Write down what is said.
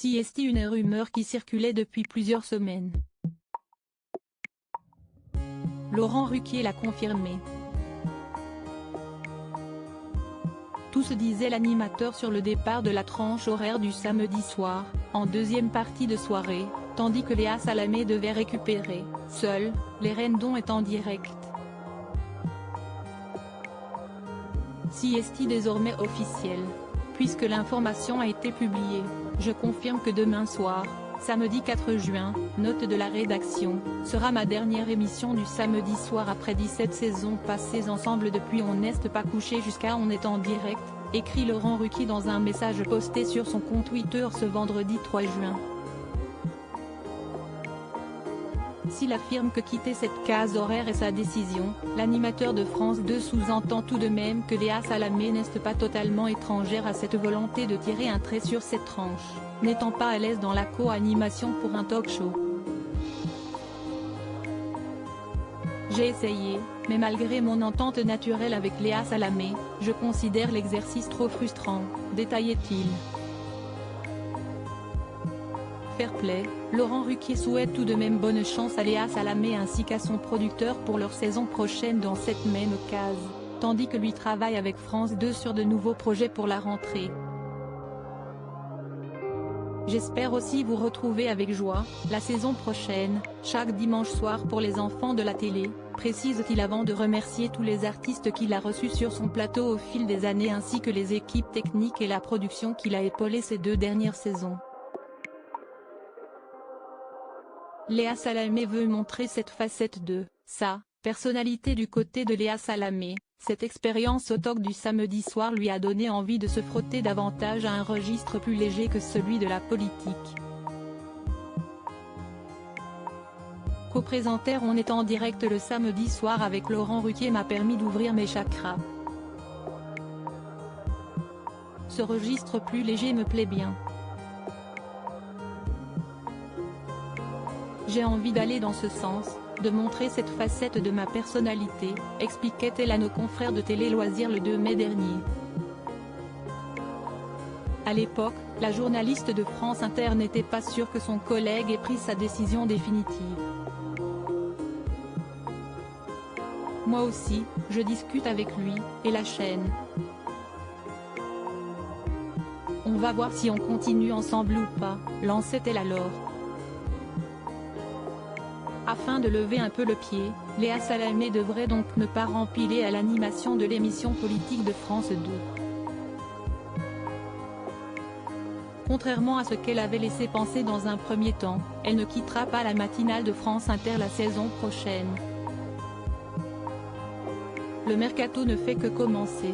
CST, une rumeur qui circulait depuis plusieurs semaines. Laurent Ruquier l'a confirmé. Tout se disait l'animateur sur le départ de la tranche horaire du samedi soir, en deuxième partie de soirée, tandis que Léa Salamé devait récupérer, seule, les rênes dont est en direct. CST désormais officiel. Puisque l'information a été publiée, je confirme que demain soir, samedi 4 juin, note de la rédaction, sera ma dernière émission du samedi soir après 17 saisons passées ensemble depuis On n'est pas couché jusqu'à On est en direct, écrit Laurent Ruquier dans un message posté sur son compte Twitter ce vendredi 3 juin. S'il affirme que quitter cette case horaire est sa décision, l'animateur de France 2 sous-entend tout de même que Léa Salamé n'est pas totalement étrangère à cette volonté de tirer un trait sur cette tranche, n'étant pas à l'aise dans la co-animation pour un talk-show. J'ai essayé, mais malgré mon entente naturelle avec Léa Salamé, je considère l'exercice trop frustrant, détaillait-il. Fair play, Laurent Ruquier souhaite tout de même bonne chance à Léa Salamé ainsi qu'à son producteur pour leur saison prochaine dans cette même case, tandis que lui travaille avec France 2 sur de nouveaux projets pour la rentrée. J'espère aussi vous retrouver avec joie, la saison prochaine, chaque dimanche soir pour les enfants de la télé, précise-t-il avant de remercier tous les artistes qu'il a reçus sur son plateau au fil des années ainsi que les équipes techniques et la production qu'il a épaulées ces 2 dernières saisons. Léa Salamé veut montrer cette facette de sa personnalité du côté de Léa Salamé. Cette expérience au talk du samedi soir lui a donné envie de se frotter davantage à un registre plus léger que celui de la politique. Co-présenter On est en direct le samedi soir avec Laurent Ruquier m'a permis d'ouvrir mes chakras. Ce registre plus léger me plaît bien. J'ai envie d'aller dans ce sens, de montrer cette facette de ma personnalité, expliquait-elle à nos confrères de Télé Loisirs le 2 mai dernier. À l'époque, la journaliste de France Inter n'était pas sûre que son collègue ait pris sa décision définitive. Moi aussi, je discute avec lui, et la chaîne. On va voir si on continue ensemble ou pas, lançait-elle alors. Afin de lever un peu le pied, Léa Salamé devrait donc ne pas rempiler à l'animation de l'émission politique de France 2. Contrairement à ce qu'elle avait laissé penser dans un premier temps, elle ne quittera pas la matinale de France Inter la saison prochaine. Le mercato ne fait que commencer.